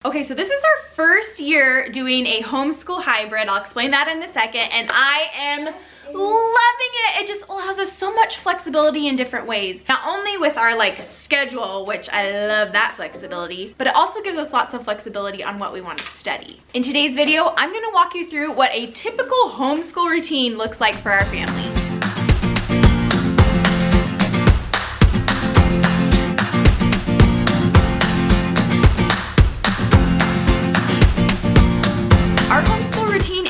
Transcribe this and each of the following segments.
Okay, so this is our first year doing a homeschool hybrid. I'll explain that in a second, and I am loving it. It just allows us so much flexibility in different ways. Not only with our schedule, which I love that flexibility, but it also gives us lots of flexibility on what we want to study. In today's video, I'm gonna walk you through what a typical homeschool routine looks like for our family.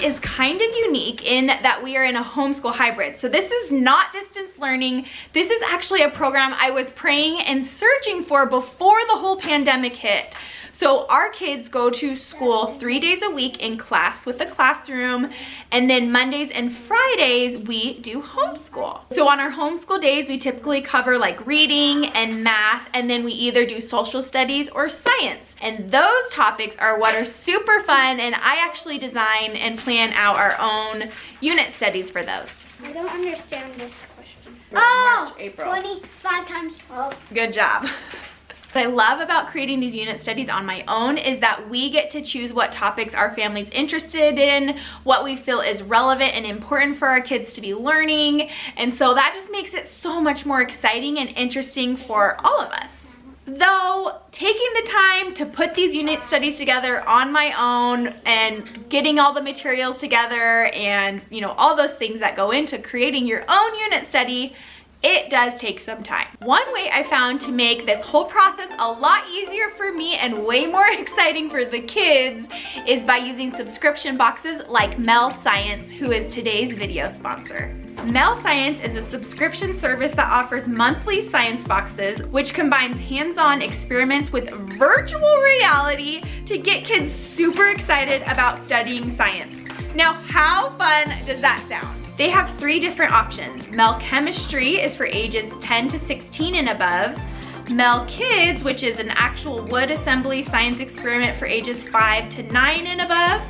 Is kind of unique in that we are in a homeschool hybrid. So this is not distance learning. This is actually a program I was praying and searching for before the whole pandemic hit. So our kids go to school 3 days a week in class with a classroom, and then Mondays and Fridays we do homeschool. So on our homeschool days we typically cover reading and math, and then we either do social studies or science. And those topics are what are super fun, and I actually design and plan out our own unit studies for those. I don't understand this question. March, April. 25 times 12. Good job. What I love about creating these unit studies on my own is that we get to choose what topics our family's interested in, what we feel is relevant and important for our kids to be learning. And so that just makes it so much more exciting and interesting for all of us. Though taking the time to put these unit studies together on my own and getting all the materials together and all those things that go into creating your own unit study, it does take some time. One way I found to make this whole process a lot easier for me and way more exciting for the kids is by using subscription boxes like Mel Science, who is today's video sponsor. Mel Science is a subscription service that offers monthly science boxes, which combines hands-on experiments with virtual reality to get kids super excited about studying science. Now, how fun does that sound? They have 3 different options. Mel Chemistry is for ages 10 to 16 and above. Mel Kids, which is an actual wood assembly science experiment for ages 5 to 9 and above.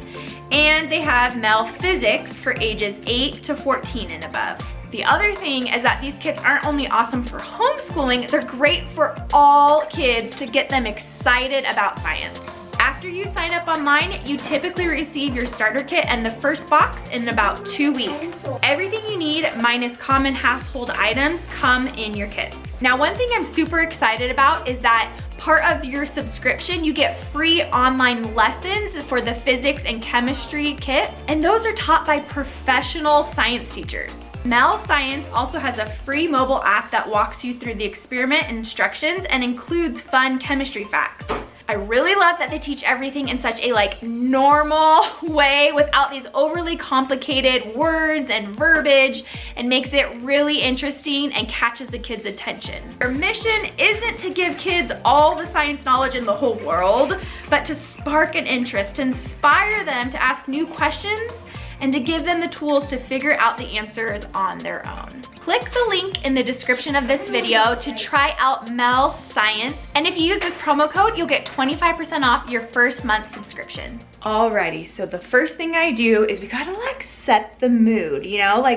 And they have Mel Physics for ages 8 to 14 and above. The other thing is that these kits aren't only awesome for homeschooling, they're great for all kids to get them excited about science. After you sign up online, you typically receive your starter kit and the first box in about 2 weeks. Everything you need, minus common household items, come in your kits. Now, one thing I'm super excited about is that part of your subscription, you get free online lessons for the physics and chemistry kit, and those are taught by professional science teachers. Mel Science also has a free mobile app that walks you through the experiment instructions and includes fun chemistry facts. I really love that they teach everything in such a normal way without these overly complicated words and verbiage, and makes it really interesting and catches the kids' attention. Their mission isn't to give kids all the science knowledge in the whole world, but to spark an interest, to inspire them to ask new questions, and to give them the tools to figure out the answers on their own. Click the link in the description of this video to try out Mel Science, and if you use this promo code, you'll get 25% off your first month subscription. Alrighty, so the first thing I do is we gotta set the mood,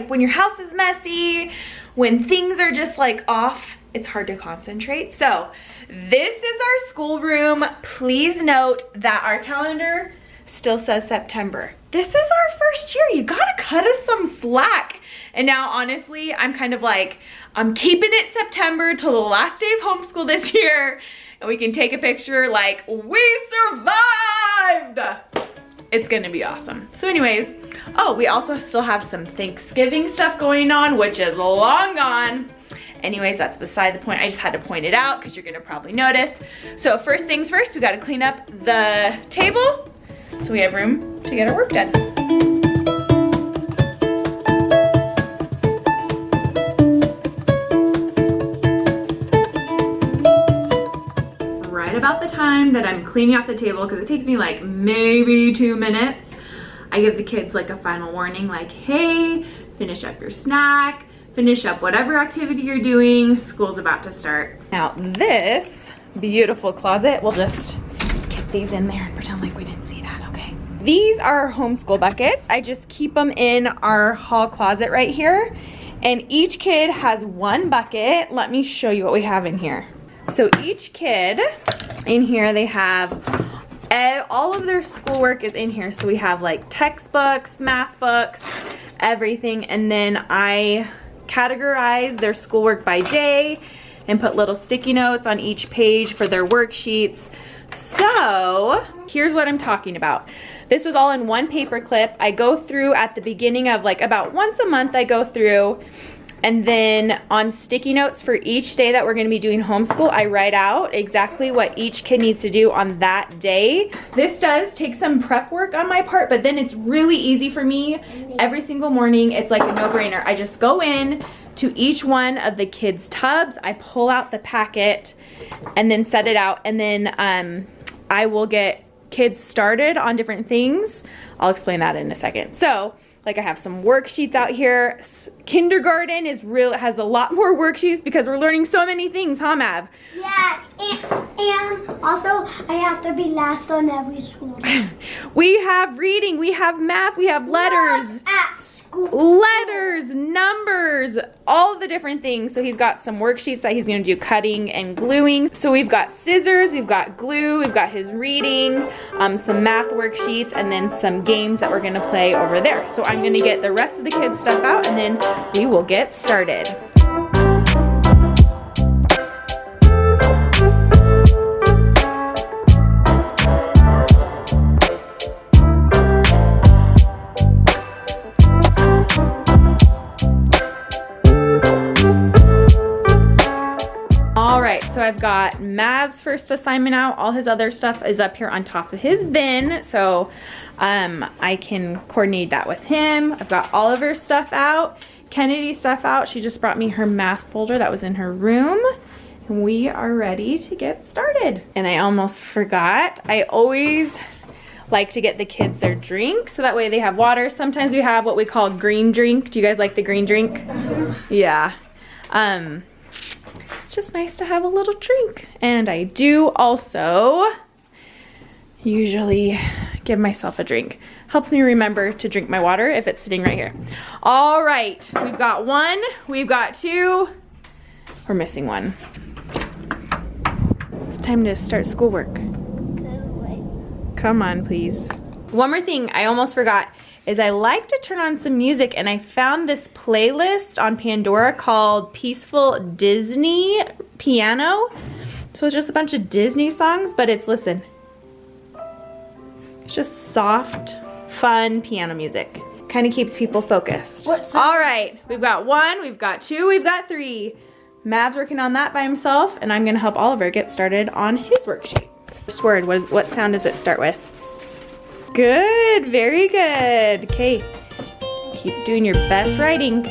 when your house is messy, when things are just off, it's hard to concentrate. So this is our schoolroom. Please note that our calendar still says September. This is our first year. You gotta cut us some slack. And now, honestly, I'm kind of I'm keeping it September till the last day of homeschool this year, and we can take a picture we survived. It's gonna be awesome. So anyways, oh, we also still have some Thanksgiving stuff going on, which is long gone. Anyways, that's beside the point. I just had to point it out because you're gonna probably notice. So first things first, we gotta clean up the table so we have room to get our work done. Right about the time that I'm cleaning off the table, because it takes me maybe 2 minutes, I give the kids a final warning hey, finish up your snack, finish up whatever activity you're doing, school's about to start. Now this beautiful closet, we'll just get these in there and pretend like we didn't see that, okay? These are our homeschool buckets. I just keep them in our hall closet right here, and each kid has 1 bucket. Let me show you what we have in here. So each kid in here, they have All of their schoolwork is in here. So we have like textbooks, math books, everything. And then I categorize their schoolwork by day and put little sticky notes on each page for their worksheets. So here's what I'm talking about. This was all in one paper clip. I go through at the beginning of like about once a month I go through, and then on sticky notes for each day that we're gonna be doing homeschool, I write out exactly what each kid needs to do on that day. This does take some prep work on my part, but then it's really easy for me. Every single morning, it's like a no-brainer. I just go in to each one of the kids' tubs, I pull out the packet and then set it out, and then I will get kids started on different things. I'll explain that in a second. So, like I have some worksheets out here. Kindergarten has a lot more worksheets because we're learning so many things, huh, Mav? Yeah, and also I have to be last on every school. We have reading, we have math, we have letters. At school. Letters, numbers, all the different things. So he's got some worksheets that he's gonna do cutting and gluing. So we've got scissors, we've got glue, we've got his reading, some math worksheets, and then some games that we're gonna play over there. So I'm gonna get the rest of the kids' stuff out and then we will get started. So I've got Mav's first assignment out. All his other stuff is up here on top of his bin. So I can coordinate that with him. I've got Oliver's stuff out, Kennedy's stuff out. She just brought me her math folder that was in her room. And we are ready to get started. And I almost forgot. I always like to get the kids their drink so that way they have water. Sometimes we have what we call green drink. Do you guys like the green drink? Yeah. It's just nice to have a little drink. And I do also usually give myself a drink. Helps me remember to drink my water if it's sitting right here. All right, we've got one, we've got two, we're missing one. It's time to start schoolwork. Come on, please. One more thing I almost forgot is I like to turn on some music, and I found this playlist on Pandora called Peaceful Disney Piano. So it's just a bunch of Disney songs, but listen, it's just soft, fun piano music. Kind of keeps people focused. All right, we've got one, we've got two, we've got three. Mav's working on that by himself, and I'm gonna help Oliver get started on his worksheet. First word, what sound does it start with? Good, very good. Okay, keep doing your best writing.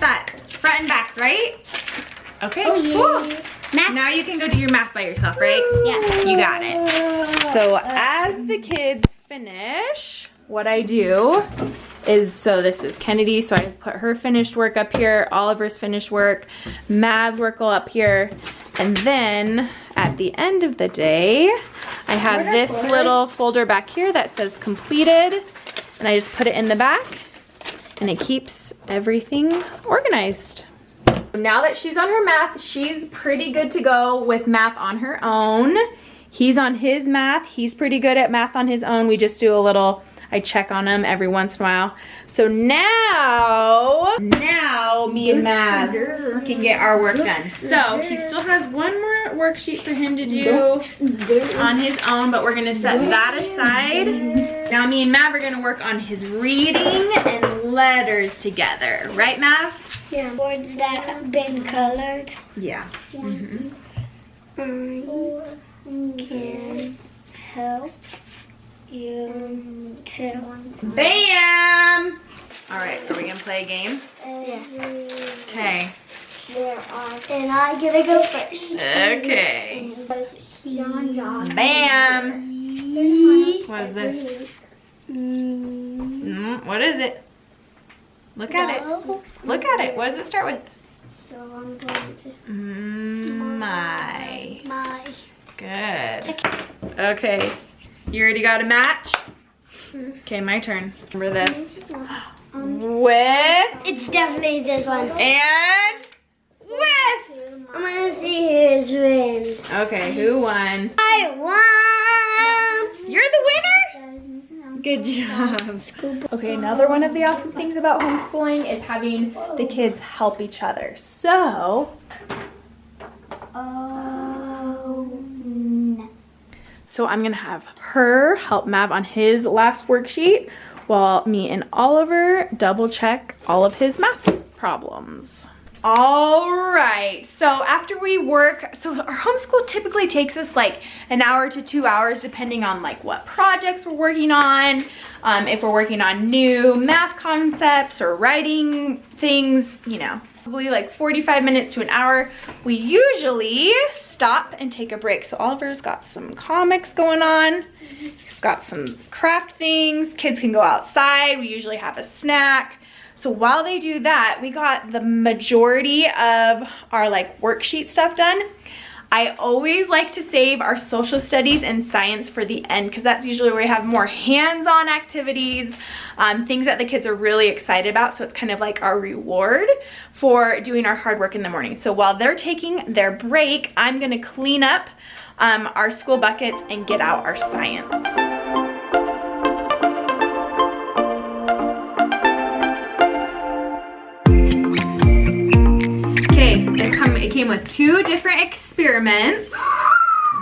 That front and back, right? Okay, cool. Math. Now you can go do your math by yourself, right? Yeah. You got it. So as the kids finish, what I do is, so this is Kennedy, so I put her finished work up here, Oliver's finished work, Mav's work all up here, and then at the end of the day, I have this little folder back here that says completed, and I just put it in the back, and it keeps everything organized. Now that she's on her math, she's pretty good to go with math on her own. He's on his math. He's pretty good at math on his own. We just do a little, I check on him every once in a while. So now me and Mav can get our work done. So he still has one more worksheet for him to do on his own, but we're gonna set that aside. Now me and Mav are gonna work on his reading and letters together. Right, Mav? Yeah. Words that have been colored. Yeah. I can help you to. Bam! All right, are we gonna play a game? Yeah. Okay. there are. And I'm gonna go first. Okay. Bam. Bam. What is this? What is it? Look at it. Look at it. What does it start with? So I'm going to. My. Good. Okay. Okay. You already got a match? Okay, my turn. Remember this. With. It's definitely this one. And. With. I'm gonna see who's win. Okay, who won? I won. You're the winner? Good job. Okay, another one of the awesome things about homeschooling is having the kids help each other. So I'm gonna have her help Mav on his last worksheet while me and Oliver double check all of his math problems. All right, so after we work, so our homeschool typically takes us like an hour to 2 hours depending on like what projects we're working on, if we're working on new math concepts or writing things, you know, probably like 45 minutes to an hour. We usually stop and take a break. So Oliver's got some comics going on. He's got some craft things. Kids can go outside. We usually have a snack. So while they do that, we got the majority of our like worksheet stuff done. I always like to save our social studies and science for the end because that's usually where we have more hands-on activities, things that the kids are really excited about. So it's kind of like our reward for doing our hard work in the morning. So while they're taking their break, I'm gonna clean up our school buckets and get out our science. It came with 2 different experiments.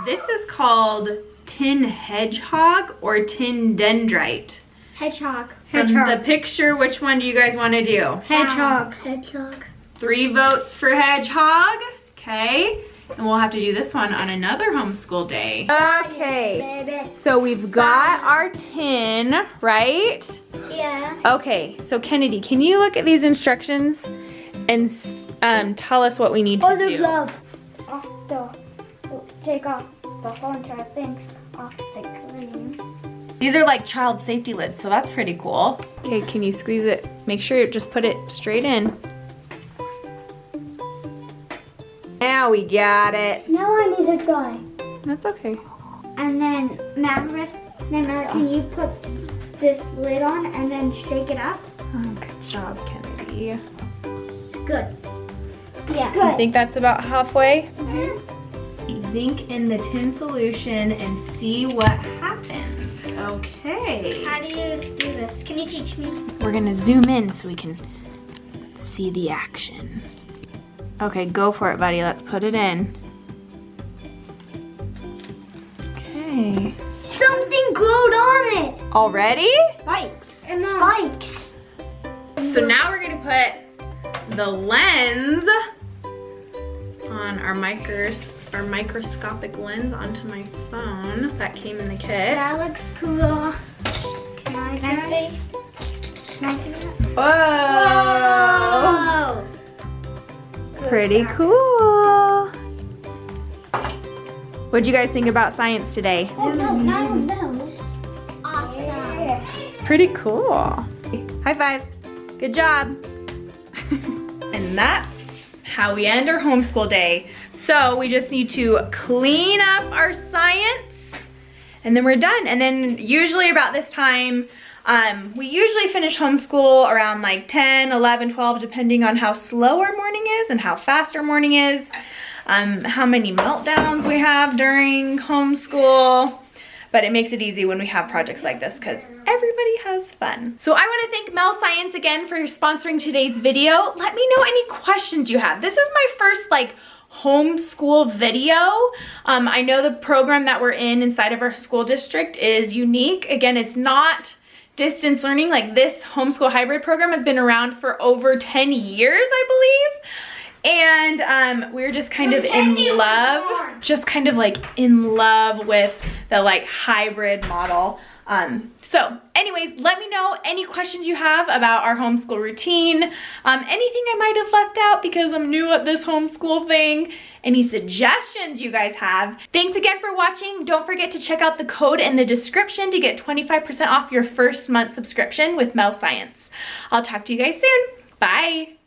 This is called tin hedgehog or tin dendrite. Hedgehog. From the picture, which one do you guys want to do? Hedgehog. Hedgehog. 3 votes for hedgehog. Okay. And we'll have to do this one on another homeschool day. Okay. So we've got our tin, right? Yeah. Okay. So Kennedy, can you look at these instructions and tell us what we need to do? Glove. Take off the whole entire thing off the clean. These are like child safety lids, so that's pretty cool. Okay, can you squeeze it? Make sure you just put it straight in. Now we got it. Now I need to dry. That's okay. And then, Maverick, can you put this lid on and then shake it up? Oh, good job, Kennedy. Good. Yeah. I think that's about halfway. Mm-hmm. Zinc in the tin solution and see what happens. Okay. How do you do this? Can you teach me? We're gonna zoom in so we can see the action. Okay, go for it, buddy. Let's put it in. Okay. Something glued on it. Already? Spikes. And spikes. So now we're gonna put the lens on our microscopic lens onto my phone that came in the kit. That looks cool. Can I say? Can I see that? Whoa! Pretty cool. What'd you guys think about science today? Oh no, not on those. Awesome. It's pretty cool. High five. Good job. And that's how we end our homeschool day. So we just need to clean up our science and then we're done. And then usually about this time, we usually finish homeschool around like 10, 11, 12, depending on how slow our morning is and how fast our morning is, how many meltdowns we have during homeschool. But it makes it easy when we have projects like this because everybody has fun. So I want to thank Mel Science again for sponsoring today's video. Let me know any questions you have. This is my first like homeschool video. I know the program that we're in inside of our school district is unique. Again, it's not distance learning. Like this homeschool hybrid program has been around for over 10 years, I believe. And we're just kind of in love, with the like hybrid model. So anyways, let me know any questions you have about our homeschool routine, anything I might have left out because I'm new at this homeschool thing, any suggestions you guys have. Thanks again for watching. Don't forget to check out the code in the description to get 25% off your first month subscription with Mel Science. I'll talk to you guys soon. Bye.